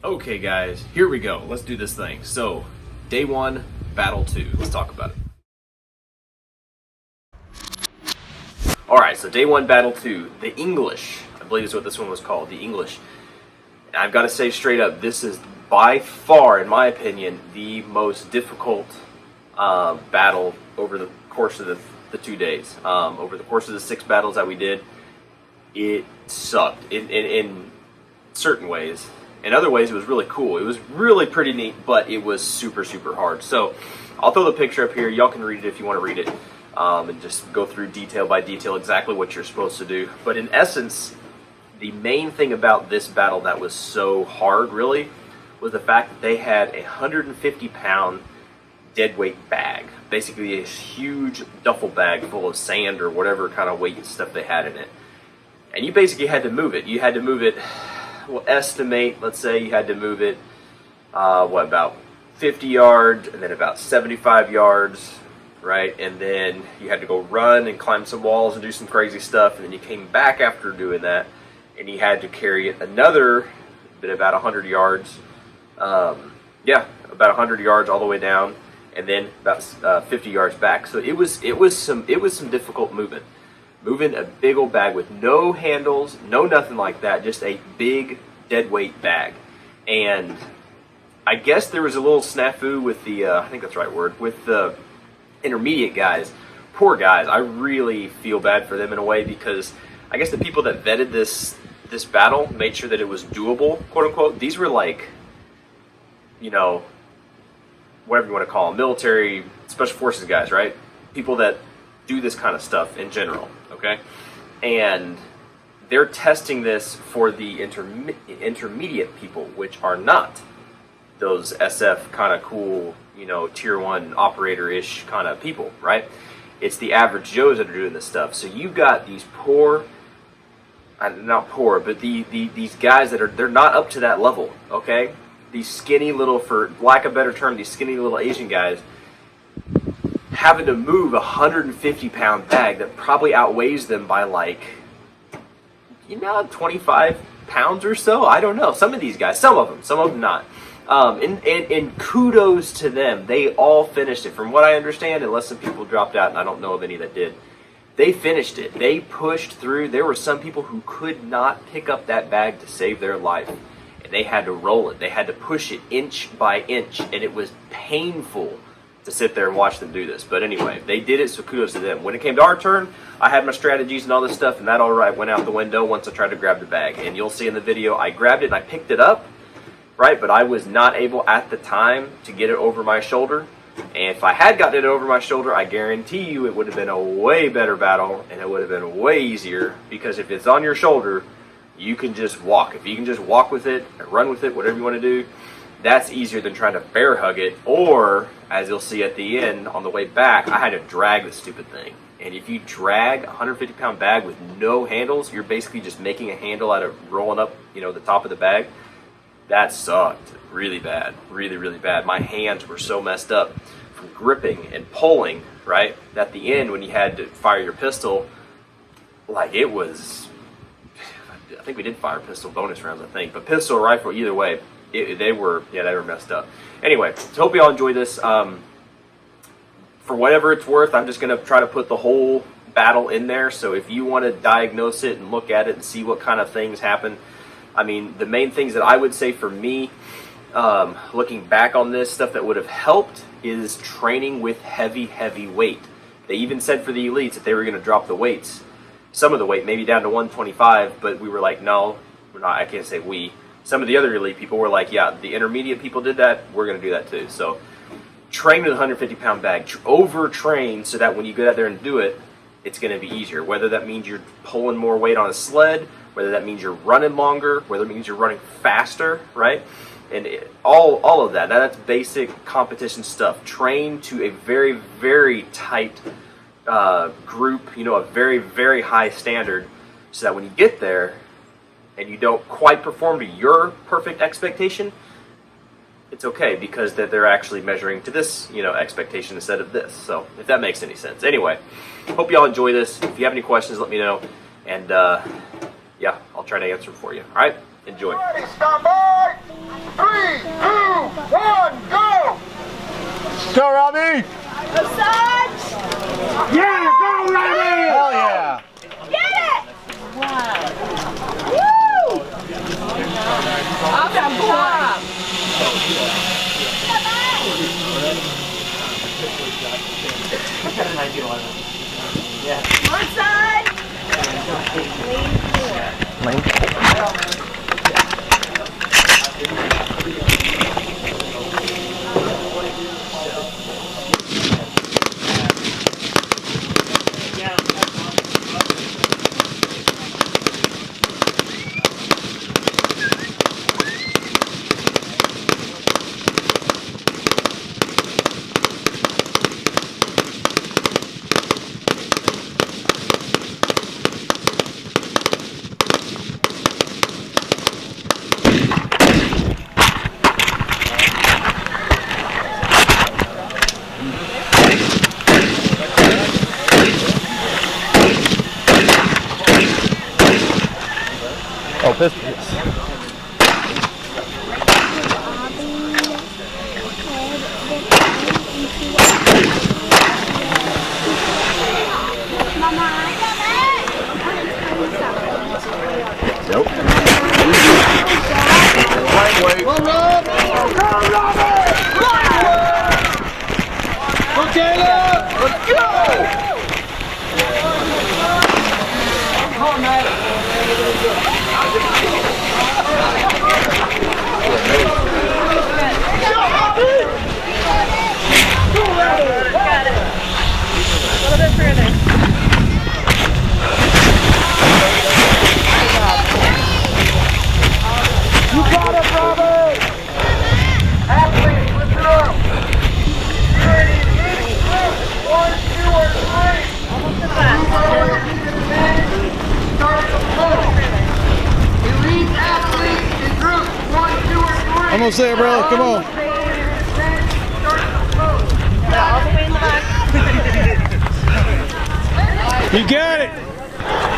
Okay guys, here we go. Let's do this thing. So, day 1, battle 2. Let's talk about it. Alright, so day 1, battle 2. The English. I believe is what this one was called. The English. And I've got to say straight up, this is by far, in my opinion, the most difficult battle over the course of the 2 days. Over the course of the 6 battles that we did, it sucked in certain ways. In other ways, it was really cool. It was really pretty neat, but it was super, super hard. So I'll throw the picture up here. Y'all can read it if you want to read it, and just go through detail by detail exactly what you're supposed to do. But in essence, the main thing about this battle that was so hard, really, was the fact that they had a 150-pound deadweight bag. Basically a huge duffel bag full of sand or whatever kind of weight stuff they had in it. And you basically had to move it. You had to move it... We'll estimate, let's say you had to move it, about 50 yards and then about 75 yards, right? And then you had to go run and climb some walls and do some crazy stuff. And then you came back after doing that and you had to carry it another bit, about 100 yards. About 100 yards all the way down and then about 50 yards back. So it was some difficult movement. Moving a big old bag with no handles, no nothing like that, just a big dead weight bag. And I guess there was a little snafu with the, I think that's the right word, with the intermediate guys. Poor guys, I really feel bad for them in a way because I guess the people that vetted this battle made sure that it was doable, quote unquote. These were like, whatever you want to call them, military, special forces guys, right? People that do this kind of stuff in general, okay? And they're testing this for the intermediate people, which are not those SF kind of cool, tier 1 operator-ish kind of people, right? It's the average Joes that are doing this stuff. So you've got these not poor, but these guys they're not up to that level, okay? These skinny little, for lack of a better term, these skinny little Asian guys having to move a 150-pound bag that probably outweighs them by 25 pounds or so. I don't know. Some of these guys, some of them not. And kudos to them. They all finished it. From what I understand, unless some people dropped out, and I don't know of any that did, they finished it. They pushed through. There were some people who could not pick up that bag to save their life. And they had to roll it. They had to push it inch by inch. And it was painful to sit there and watch them do this. But anyway, they did it, so kudos to them. When it came to our turn, I had my strategies and all this stuff, and that all right went out the window once I tried to grab the bag. And you'll see in the video, I grabbed it and I picked it up, right? But I was not able at the time to get it over my shoulder. And if I had gotten it over my shoulder, I guarantee you it would have been a way better battle, and it would have been way easier, because if it's on your shoulder, you can just walk. If you can just walk with it, or run with it, whatever you want to do, that's easier than trying to bear hug it, or, as you'll see at the end, on the way back, I had to drag the stupid thing. And if you drag a 150-pound bag with no handles, you're basically just making a handle out of rolling up, the top of the bag. That sucked really bad, really, really bad. My hands were so messed up from gripping and pulling, right? At the end, when you had to fire your pistol, it was, I think we did fire pistol bonus rounds, but pistol or rifle, either way, they were messed up. Anyway, so hope you all enjoy this. For whatever it's worth, I'm just going to try to put the whole battle in there. So if you want to diagnose it and look at it and see what kind of things happen, the main things that I would say for me, looking back on this, stuff that would have helped is training with heavy weight. They even said for the elites that they were going to drop the weights, some of the weight, maybe down to 125, but we were like, no, we're not. I can't say we. Some of the other elite people were like, yeah, the intermediate people did that, we're going to do that too. So train with a 150-pound bag, overtrain so that when you get out there and do it, it's going to be easier. Whether that means you're pulling more weight on a sled, whether that means you're running longer, whether it means you're running faster, right? And all of that. Now, that's basic competition stuff. Train to a very, very tight group, a very, very high standard, so that when you get there, and you don't quite perform to your perfect expectation, it's okay, because that they're actually measuring to this, expectation instead of this. So if that makes any sense. Anyway, hope you all enjoy this. If you have any questions, let me know. And I'll try to answer them for you. All right, enjoy. Ready, stand by. Go, Robbie! Massage! Yeah, go, Robbie! Hell yeah! Get it! Wow. Woo! Awesome job! One side! Lane 4. Oh, pistols. Nope. Right way. Go, Rob! Go, Robert! Go, Caleb! Let's go! Come on, man. Got it. A little bit further. You got it, Robert! Athlete, lift it up! Ready, ready, 1, 2, or 3! Almost to the back. Start the flow! Elite athlete in groups, 1, 2, or 3! Almost there, brother. Come on. Start the flow! Yeah, all the way in the back. You got it.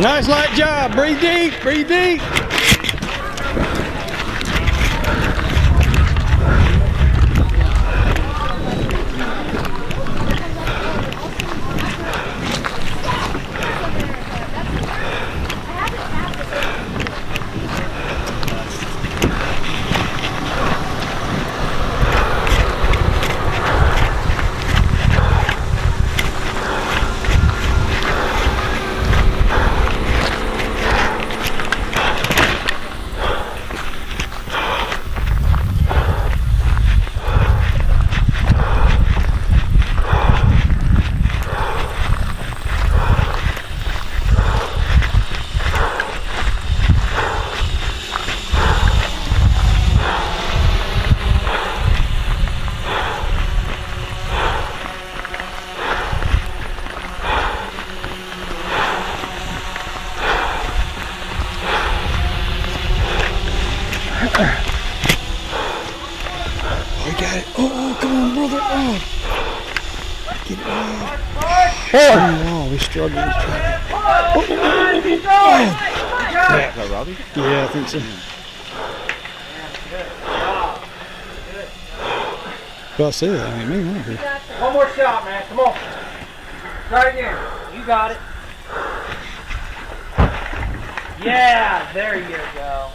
Nice light job. Breathe deep. Breathe deep. We got it. Oh, come on, brother. Oh. Get it out. Oh, we're struggling. Yeah. Is that Robbie? Yeah, I think so. Well, I see that. I mean, me, here. One more shot, man. Come on. Try again. You got it. Yeah, there you go.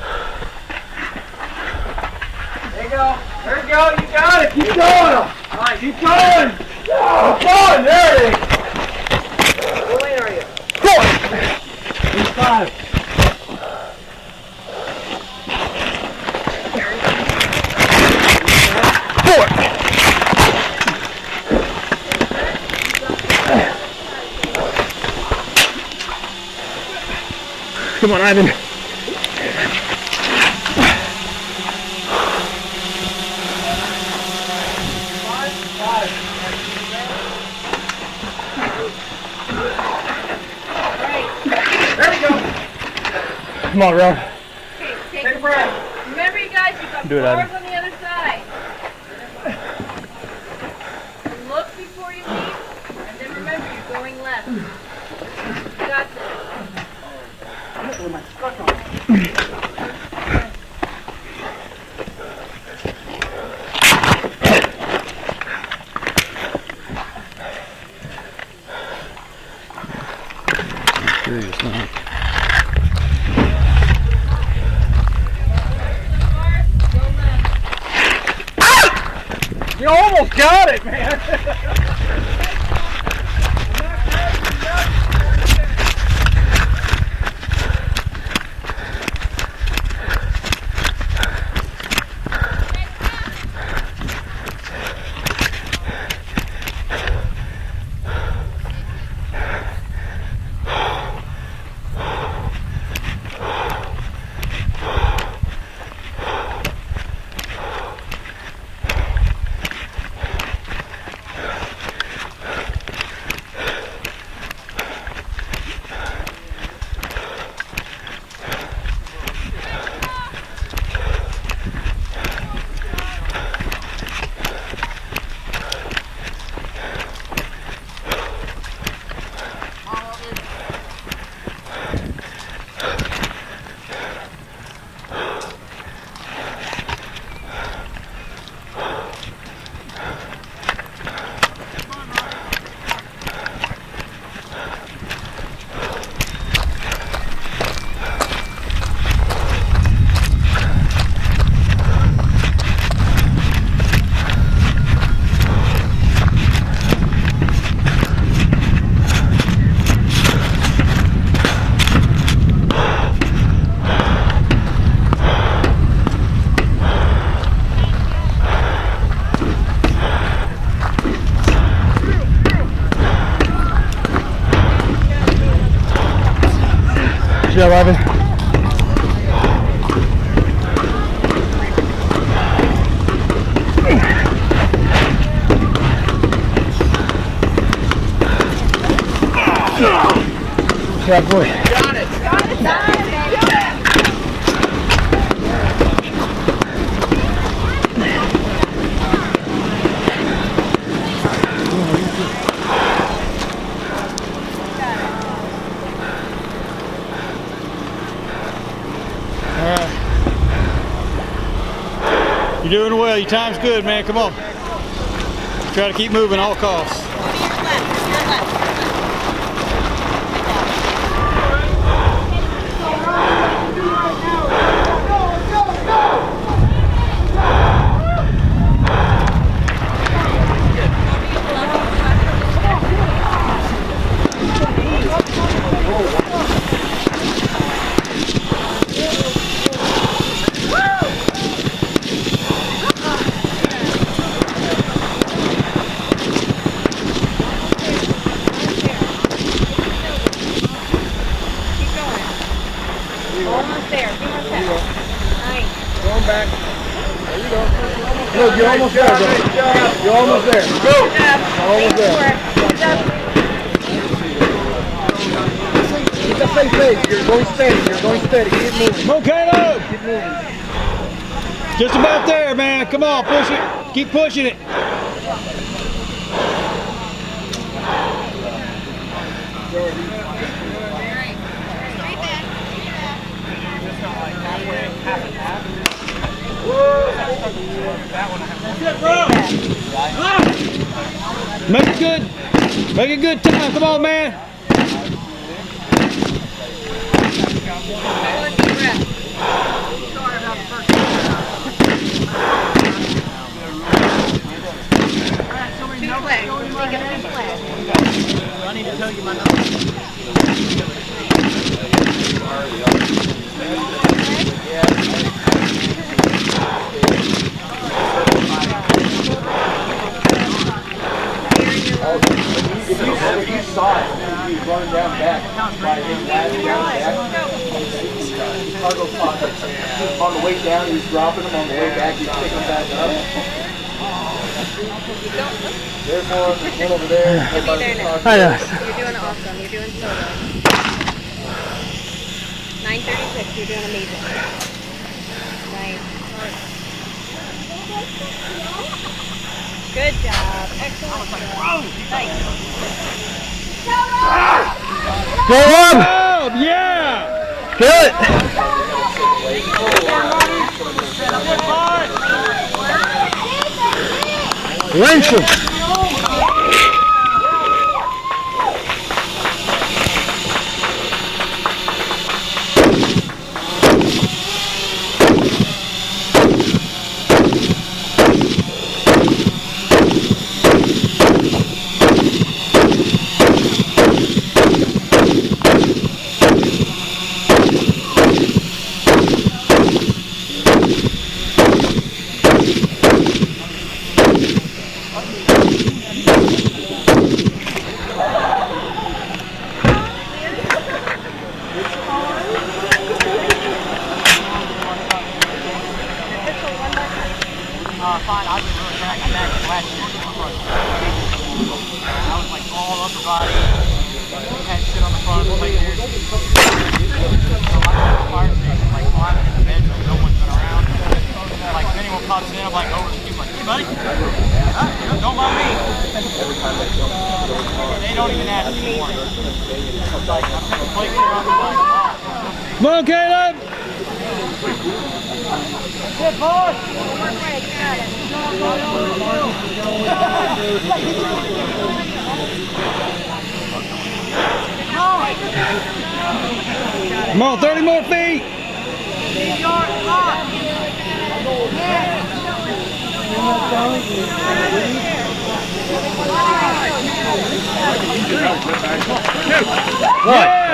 There you go. There you go. You got it. Keep going. Nice. Keep going. Keep going. There it is. What lane are you? He's 5. Come on, Ivan. There we go. Come on, Rob. Okay, Take a breath. remember you guys, you've got Do it, floors Adam. on the other side. Look before you leave, and then remember you're going left. You got this. You almost got it, man. Good job, Robin. Good job, boy. Got it. You're doing well. Your time's good, man. Come on. Try to keep moving all costs. Look, you're almost there, bro. You're almost there. Go! You're almost there. Keep the same pace. You're going steady. You're going steady. Keep moving. Come on, Caleb! Keep moving. Just about there, man. Come on, push it. Keep pushing it. Make it good. Make it good time. Come on, man. I need to tell you my number. If you saw it, you running down back by his last cargo pockets. On the way down, he was dropping them. On the way back, he was picking them back up. There's one over there. I know. You're doing awesome. You're doing so good. 9:36. You're doing amazing. Nice. Good job. Excellent job. Nice. Go on! Yeah! Good. Lynch him. Fine, I've been really cracking back last year. I was like all upper body. Had shit on the front of the plate here. So I'm at the fire station, like climbing in the bedroom, no one's been around. Like if anyone pops in, I'm like over to you, like, hey buddy, don't mind me. They don't even ask anymore. Like I'm taking plate clear off the bike. Come on, Caleb! Good boy. Come on, 30 more feet! What?